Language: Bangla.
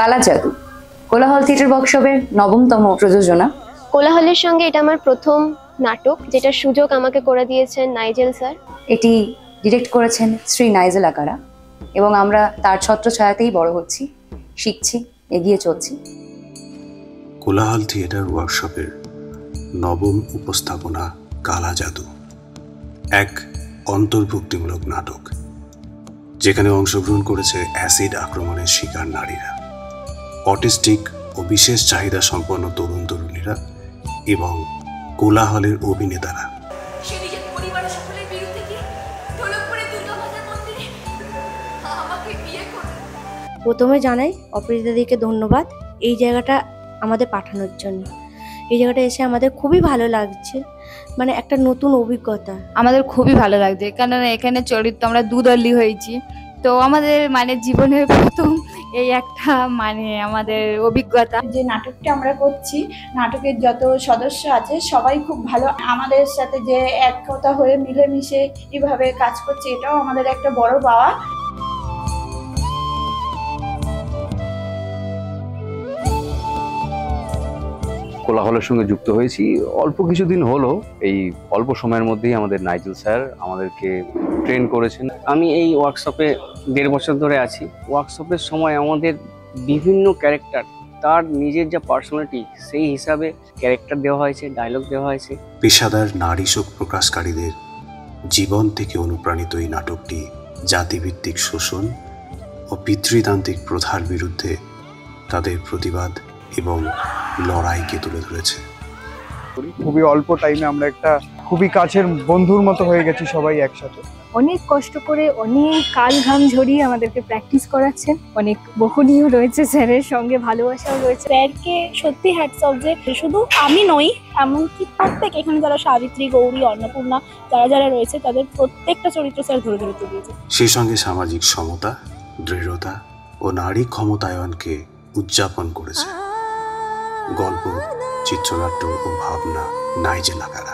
কালা জাদু কোলাহল থিয়েটার ওয়ার্কশপের 9তম প্রযোজনা। কোলাহলের সঙ্গে এটা আমার প্রথম নাটক, যেটা সুযোগ আমাকে করে দিয়েছেন নাইজেল স্যার। এটি ডিরেক্ট করেছেন শ্রী নাইজেল আকারা এবং আমরা তার ছত্রছায়াতেই বড় হচ্ছি, শিখছি, এগিয়ে চলছি। কোলাহল থিয়েটার ওয়ার্কশপের 9ম উপস্থাপনা কালা জাদু, এক অন্তর্ভুক্তিমূলক নাটক যেখানে অংশগ্রহণ করেছে অ্যাসিড আক্রমণের শিকার নারীরা, অটিস্টিক ও বিশেষ চাহিদা সম্পন্ন তরুণ তরুণীরা এবং কোলাহলের অভিনেতারা। প্রথমে জানাই অপরাজিতাদিকে ধন্যবাদ এই জায়গাটা আমাদের পাঠানোর জন্য। এই জায়গাটা এসে আমাদের খুবই ভালো লাগছে, মানে একটা নতুন অভিজ্ঞতা। আমাদের খুবই ভালো লাগছে, কেননা এখানে চরিত্র আমরা দুদলই হয়েছি, তো আমাদের মানে জীবনের প্রথম এই একটা মানে আমাদের অভিজ্ঞতা। যে নাটকটা আমরা করছি, নাটকের যত সদস্য আছে সবাই খুব ভালো, আমাদের সাথে যে একতা হয়ে মিলেমিশে এভাবে কাজ করছে, এটাও আমাদের একটা বড় পাওয়া। কোলাহলের সঙ্গে যুক্ত হয়েছি অল্প কিছুদিন হলো। এই অল্প সময়ের মধ্যেই আমাদের নাইজেল স্যার আমাদেরকে ট্রেন করেছেন। আমি এই ওয়ার্কশপে 1.5 বছর ধরে আছি। ওয়ার্কশপের সময় আমাদের বিভিন্ন ক্যারেক্টার, তার নিজের যা পার্সোনালিটি সেই হিসাবে ক্যারেক্টার দেওয়া হয়েছে, ডায়লগ দেওয়া হয়েছে। পেশাদার নারী শোক প্রকাশকারীদের জীবন থেকে অনুপ্রাণিত এই নাটকটি জাতিভিত্তিক শোষণ ও পিতৃতান্ত্রিক প্রথার বিরুদ্ধে তাদের প্রতিবাদ এবং লড়াইকে তুলে ধরেছে। খুবই অল্প টাইমে আমরা একটা খুবই কাছের বন্ধুর মতো হয়ে গেছি সবাই একসাথে। অনেক কষ্ট করে, অনেক কাল ঘাম ঝরিয়ে আমাদেরকে প্র্যাকটিস করাচ্ছেন। অনেক বহনীয় রয়েছে, স্যারের সঙ্গে ভালোবাসাও রয়েছে। স্যারকে সত্যি হ্যাটস অফ, যে শুধু আমি নই, এমনকি প্রত্যেক এখানে যারা সাবিত্রী, গৌরী, অন্নপূর্ণা যারা যারা রয়েছে তাদের প্রত্যেকটা চরিত্র স্যার ধরে ধরে তুলিয়েছে। সেই সঙ্গে সামাজিক সমতা, দৃঢ়তা ও নারী ক্ষমতায়নকে উদযাপন করেছে। গল্প, চিত্রনাট্য ও ভাবনা নাইজেল আকারা।